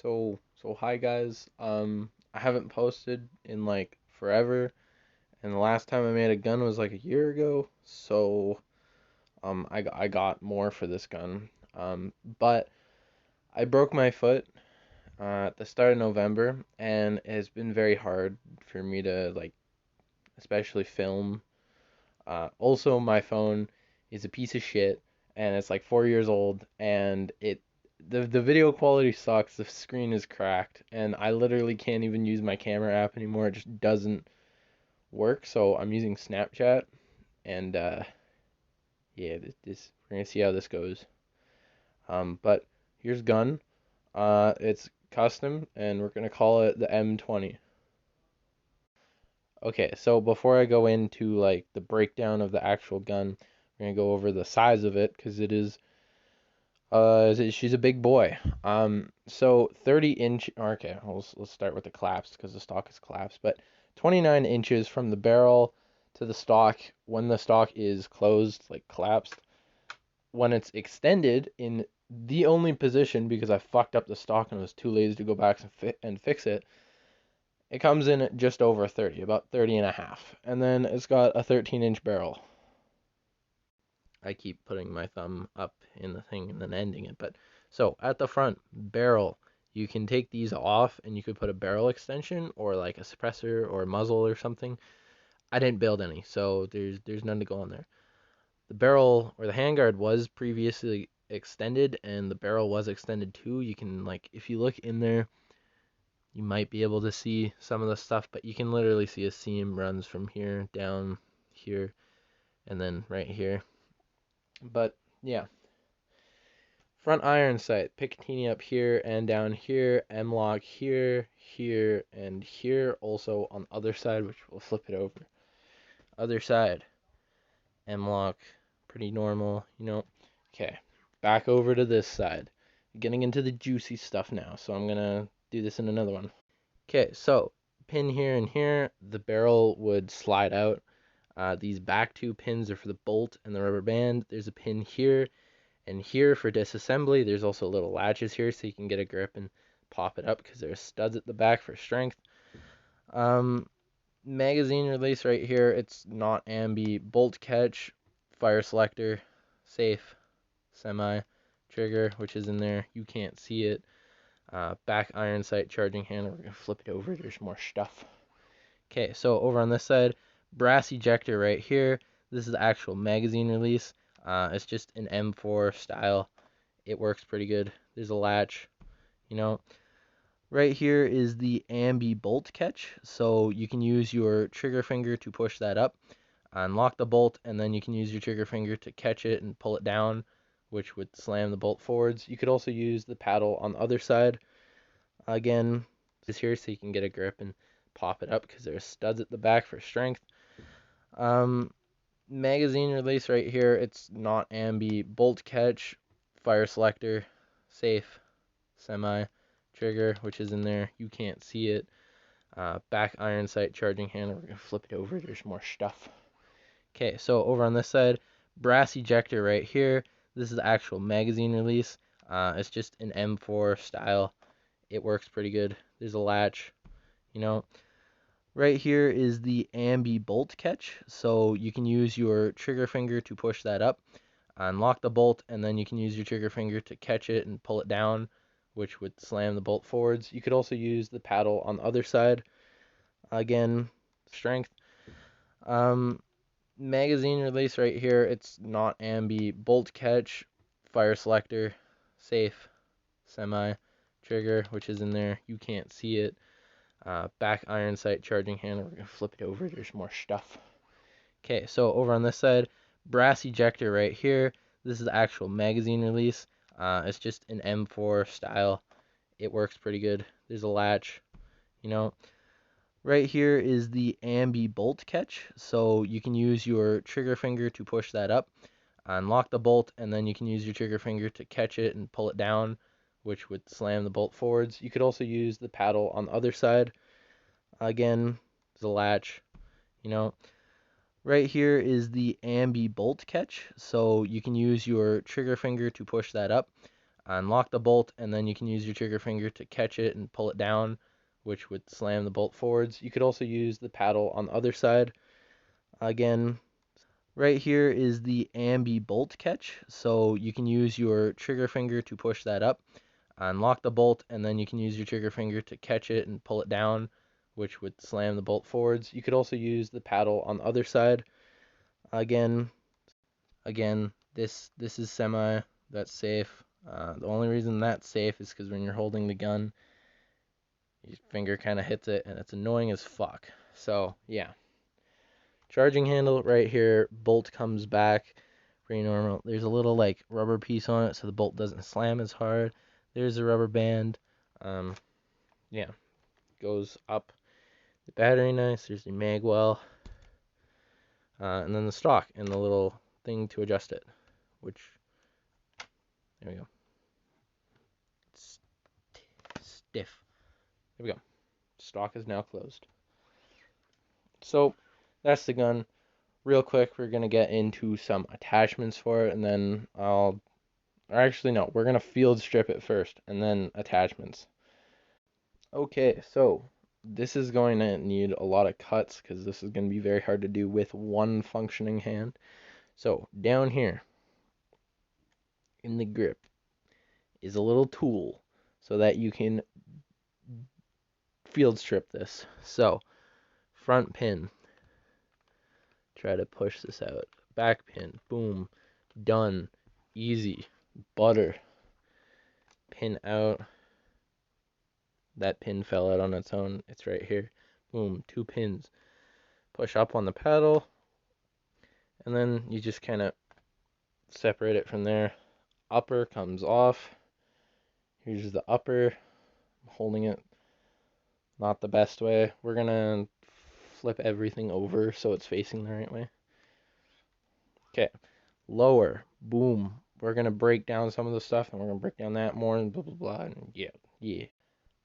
So hi guys. I haven't posted in like forever, and the last time I made a gun was like a year ago. I got more for this gun. But I broke my foot at the start of November, and it has been very hard for me to like, especially film. Also, my phone is a piece of shit, and it's like 4 years old, and the video quality sucks. The screen is cracked, and I literally can't even use my camera app anymore. It just doesn't work. So I'm using Snapchat, and yeah, this we're gonna see how this goes. But here's gun. It's custom, and we're gonna call it the M20. Okay, so before I go into like the breakdown of the actual gun, we're gonna go over the size of it because it is she's a big boy. So 30 inch. Okay, let's start with the collapsed because the stock is collapsed. But 29 inches from the barrel to the stock when the stock is closed, like collapsed. When it's extended in the only position because I fucked up the stock and was too lazy to go back and fix it, it comes in at just over 30, about 30 and a half. And then it's got a 13-inch barrel. I keep putting my thumb up in the thing and then ending it. But so at the front, barrel, you can take these off and you could put a barrel extension or like a suppressor or a muzzle or something. I didn't build any, so there's none to go on there. The barrel or the handguard was previously extended and the barrel was extended too. You can like if you look in there, you might be able to see some of the stuff, but you can literally see a seam runs from here down here and then right here. But yeah, front iron sight, Picatinny up here and down here, M-lock here, here, and here. Also on the other side, which we'll flip it over. Other side, M-lock, pretty normal, you know. Okay, back over to this side. Getting into the juicy stuff now, so I'm gonna do this in another one. Okay, so pin here and here, the barrel would slide out. These back two pins are for the bolt and the rubber band. There's a pin here and here for disassembly. There's also little latches here so you can get a grip and pop it up because there's studs at the back for strength. Um, Magazine release right here. It's not ambi. Bolt catch, fire selector, safe, semi, trigger, which is in there. You can't see it. Back iron sight, charging handle. We're going to flip it over. There's more stuff. Okay, so over on this side, brass ejector right here. This is the actual magazine release. It's just an M4 style. It works pretty good. There's a latch, you know. Right here is the ambi bolt catch. So you can use your trigger finger to push that up, unlock the bolt, and then you can use your trigger finger to catch it and pull it down, which would slam the bolt forwards. You could also use the paddle on the other side. Again, this here so you can get a grip and pop it up because there's studs at the back for strength. Magazine release right here. It's not ambi. Bolt catch, fire selector, safe, semi, trigger, which is in there. You can't see it. Back iron sight, charging handle. We're going to flip it over. There's more stuff. Okay, so over on this side, brass ejector right here. This is the actual magazine release. It's just an M4 style. It works pretty good. There's a latch, you know. Right here is the ambi bolt catch. So you can use your trigger finger to push that up, unlock the bolt, and then you can use your trigger finger to catch it and pull it down, which would slam the bolt forwards. You could also use the paddle on the other side. Again, strength. Um, Magazine release right here. It's not ambi. Bolt catch, fire selector, safe, semi, trigger, which is in there. You can't see it. Back iron sight, charging handle. We're going to flip it over. There's more stuff. Okay, so over on this side, brass ejector right here. This is the actual magazine release. It's just an M4 style. It works pretty good. There's a latch, you know. Right here is the ambi bolt catch. So you can use your trigger finger to push that up, unlock the bolt, and then you can use your trigger finger to catch it and pull it down, which would slam the bolt forwards. You could also use the paddle on the other side. Again, there's a latch, you know. Right here is the ambi bolt catch. So you can use your trigger finger to push that up, Unlock the bolt, and then you can use your trigger finger to catch it and pull it down, which would slam the bolt forwards. You could also use the paddle on the other side. Again, right here is the ambi bolt catch, so you can use your trigger finger to push that up, unlock the bolt, and then you can use your trigger finger to catch it and pull it down, which would slam the bolt forwards. You could also use the paddle on the other side. Again, this is semi, that's safe. The only reason that's safe is because when you're holding the gun, your finger kind of hits it, and it's annoying as fuck. So, yeah. Charging handle right here, bolt comes back, pretty normal. There's a little, like, rubber piece on it so the bolt doesn't slam as hard. There's a rubber band. Yeah, goes up. The battery, nice. There's the mag well. And then the stock and the little thing to adjust it, which, there we go. It's stiff. There we go. Stock is now closed. So that's the gun. Real quick, we're going to get into some attachments for it, and then actually no, we're going to field strip it first, and then attachments. Okay, so this is going to need a lot of cuts, because this is going to be very hard to do with one functioning hand. So down here, in the grip, is a little tool, so that you can field strip this. So, front pin, try to push this out. Back pin, boom, done, easy, butter. Pin out. That pin fell out on its own. It's right here. Boom, 2 pins. Push up on the paddle, and then you just kind of separate it from there. Upper comes off. Here's the upper. I'm holding it not the best way. We're gonna flip everything over so it's facing the right way. Okay, lower, boom. We're gonna break down some of the stuff, and we're gonna break down that more, and blah blah blah. And yeah.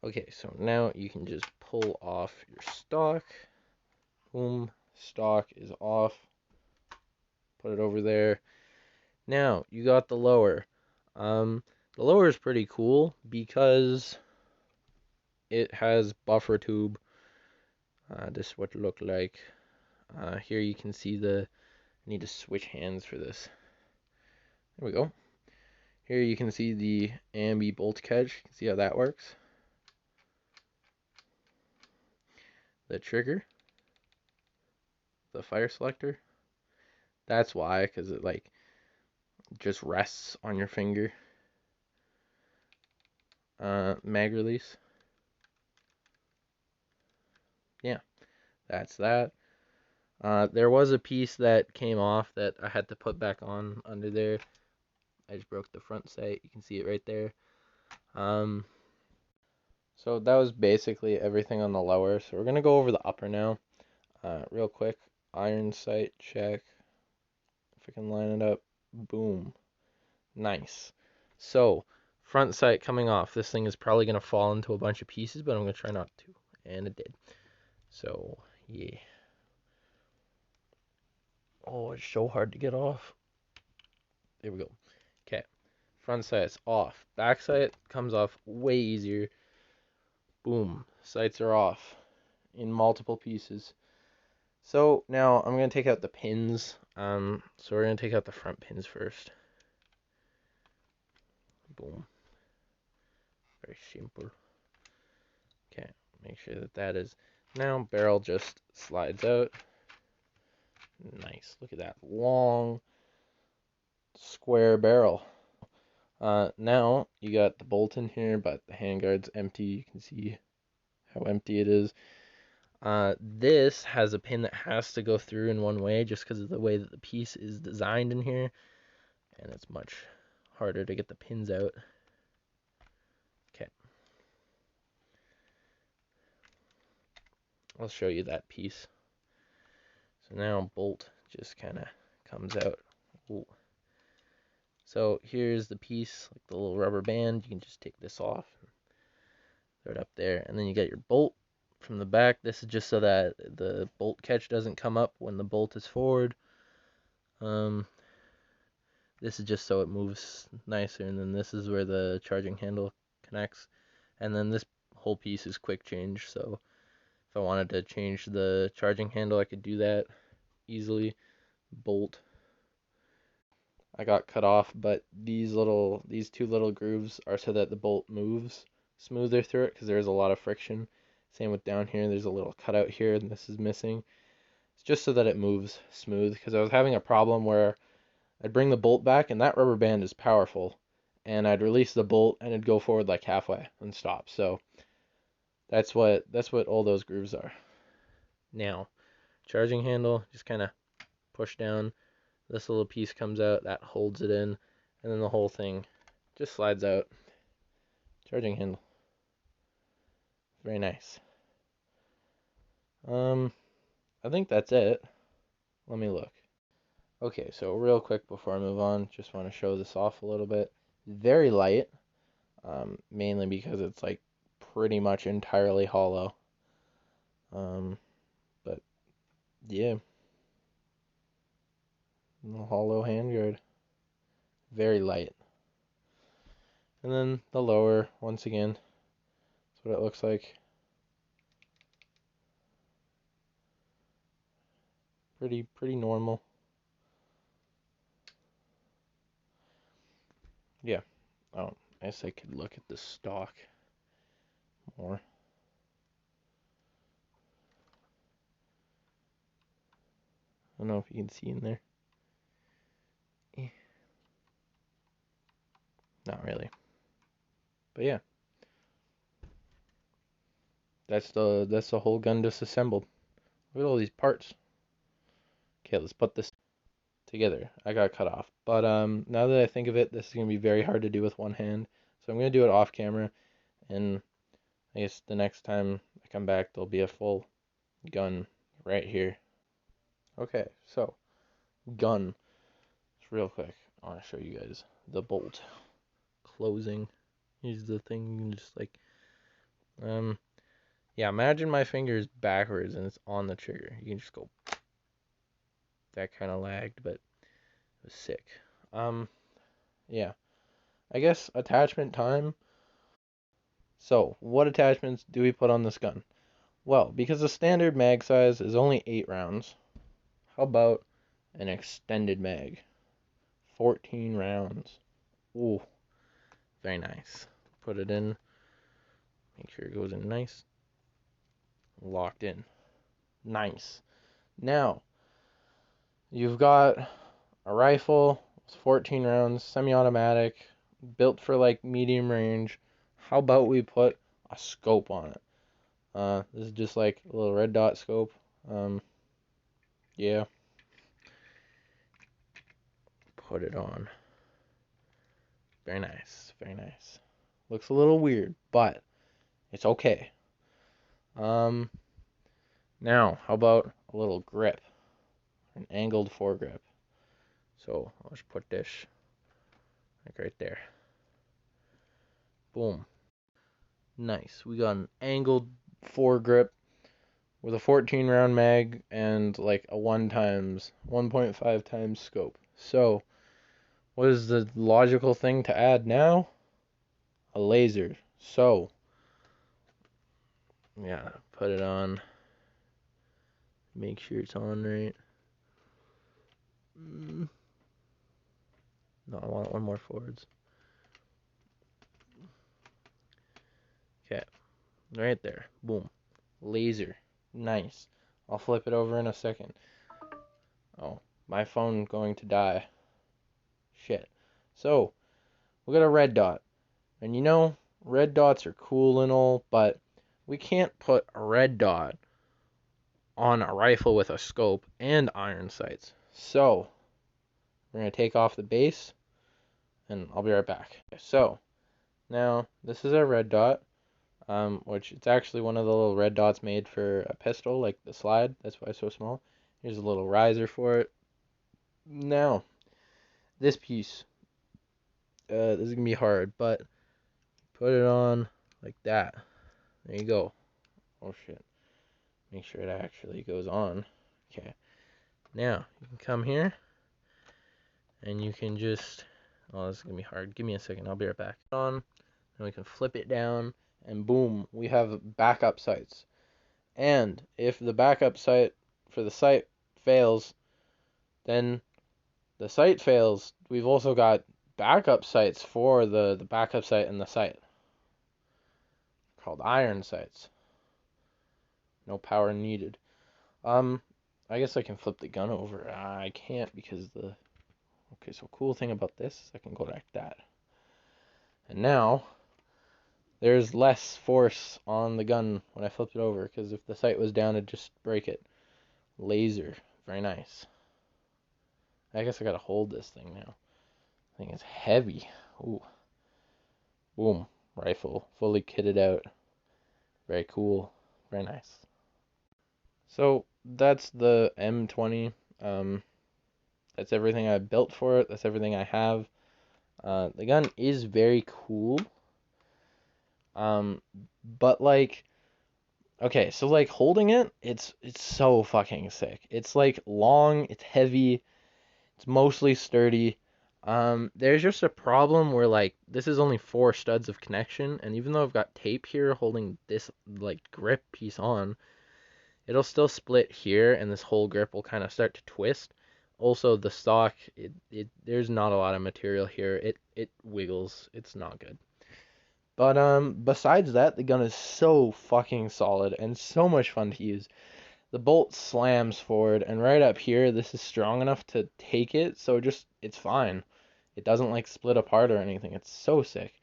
Okay, so now you can just pull off your stock. Boom, stock is off. Put it over there. Now you got the lower. The lower is pretty cool because it has buffer tube. This is what it looked like. Here you can see I need to switch hands for this. There we go. Here you can see the ambi bolt catch. See how that works? The trigger, the fire selector. That's why, because it like just rests on your finger. Mag release. Yeah, that's that. There was a piece that came off that I had to put back on under there. I just broke the front sight. You can see it right there. So that was basically everything on the lower. So we're gonna go over the upper now. Real quick. Iron sight check. If I can line it up. Boom. Nice. So, front sight coming off. This thing is probably gonna fall into a bunch of pieces, but I'm gonna try not to. And it did. So, yeah. Oh, it's so hard to get off. There we go. Okay. Front sight's off. Back sight comes off way easier. Boom. Sights are off in multiple pieces. So now I'm going to take out the pins. So we're going to take out the front pins first. Boom. Very simple. Okay. Make sure that is. Now barrel just slides out. Nice. Look at that long square barrel. Now you got the bolt in here, but the handguard's empty. You can see how empty it is. This has a pin that has to go through in one way just because of the way that the piece is designed in here, and it's much harder to get the pins out. Okay. I'll show you that piece. So now bolt just kind of comes out. Ooh. So here's the piece, like the little rubber band. You can just take this off, throw it up there, and then you got your bolt from the back. This is just so that the bolt catch doesn't come up when the bolt is forward. This is just so it moves nicer, and then this is where the charging handle connects. And then this whole piece is quick change, so if I wanted to change the charging handle, I could do that easily. Bolt. I got cut off, but these two little grooves are so that the bolt moves smoother through it because there's a lot of friction. Same with down here, there's a little cutout here, and this is missing. It's just so that it moves smooth because I was having a problem where I'd bring the bolt back, and that rubber band is powerful, and I'd release the bolt, and it'd go forward like halfway and stop. So that's what all those grooves are. Now, charging handle, just kind of push down. This little piece comes out, that holds it in, and then the whole thing just slides out. Charging handle. Very nice. I think that's it. Let me look. Okay, so real quick before I move on, just want to show this off a little bit. Very light, mainly because it's like pretty much entirely hollow. But yeah, the hollow handguard, very light. And then the lower, once again, that's what it looks like. Pretty normal. Yeah. Oh, I guess I could look at the stock more. I don't know if you can see in there. Not really. But yeah. That's the whole gun disassembled. Look at all these parts. Okay, let's put this together. I got cut off. But now that I think of it, this is gonna be very hard to do with one hand. So I'm gonna do it off camera, and I guess the next time I come back there'll be a full gun right here. Okay, so gun. Just real quick. I wanna show you guys the bolt closing. Here's the thing, you can just like yeah, imagine my finger is backwards and it's on the trigger. You can just go. That kind of lagged, but it was sick. Yeah. I guess attachment time. So, what attachments do we put on this gun? Well, because the standard mag size is only 8 rounds, how about an extended mag? 14 rounds. Ooh, very nice. Put it in. Make sure it goes in nice. Locked in. Nice. Now, you've got a rifle, it's 14 rounds, semi-automatic, built for like medium range. How about we put a scope on it? This is just like a little red dot scope. Yeah. Put it on. Very nice, very nice. Looks a little weird, but it's okay. Now, how about a little grip? An angled foregrip. So, I'll just put this like right there. Boom. Nice. We got an angled foregrip with a 14 round mag and like a 1.5 times scope. So, what is the logical thing to add now? A laser. So, yeah, put it on. Make sure it's on right. No, I want one more forwards. Okay, right there. Boom. Laser. Nice. I'll flip it over in a second. Oh, my phone going to die. Shit. So, we got a red dot. And you know, red dots are cool and all, but we can't put a red dot on a rifle with a scope and iron sights. So, we're going to take off the base, and I'll be right back. So, now, this is our red dot, which it's actually one of the little red dots made for a pistol, like the slide. That's why it's so small. Here's a little riser for it. Now, this piece, this is going to be hard, but put it on like that. There you go. Oh, shit. Make sure it actually goes on. Okay. Now, you can come here, and you can just, oh, this is gonna be hard. Give me a second, I'll be right back. On, and we can flip it down, and boom, we have backup sights. And if the backup sight for the sight fails, then the sight fails. We've also got backup sights for the backup sight and the sight, called iron sights. No power needed. I guess I can flip the gun over. I can't because okay, so cool thing about this is I can go like that. And now there's less force on the gun when I flip it over, because if the sight was down, it'd just break it. Laser. Very nice. I guess I gotta hold this thing now. I think it's heavy. Ooh. Boom. Rifle. Fully kitted out. Very cool. Very nice. So that's the M20. That's everything I built for it. That's everything I have. The gun is very cool. But like, okay, so like holding it, it's so fucking sick. It's like long, it's heavy, it's mostly sturdy. There's just a problem where like this is only 4 studs of connection, and even though I've got tape here holding this like grip piece on, it'll still split here, and this whole grip will kind of start to twist. Also, the stock, there's not a lot of material here. It wiggles. It's not good. But besides that, the gun is so fucking solid and so much fun to use. The bolt slams forward, and right up here, this is strong enough to take it, so just it's fine. It doesn't like split apart or anything. It's so sick.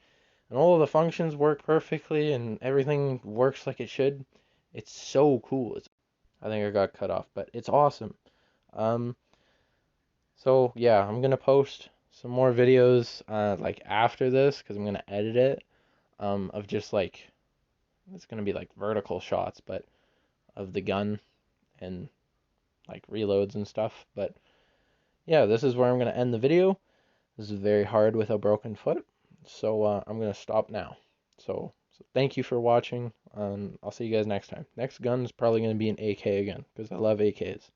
And all of the functions work perfectly, and everything works like it should. It's so cool. I think I got cut off, but it's awesome. Um, so yeah, I'm gonna post some more videos like after this, because I'm gonna edit it, of just like, it's gonna be like vertical shots, but of the gun and like reloads and stuff. But yeah, this is where I'm gonna end the video. This is very hard with a broken foot, so I'm gonna stop now. So thank you for watching, and I'll see you guys next time. Next gun is probably gonna be an AK again, because I love AKs.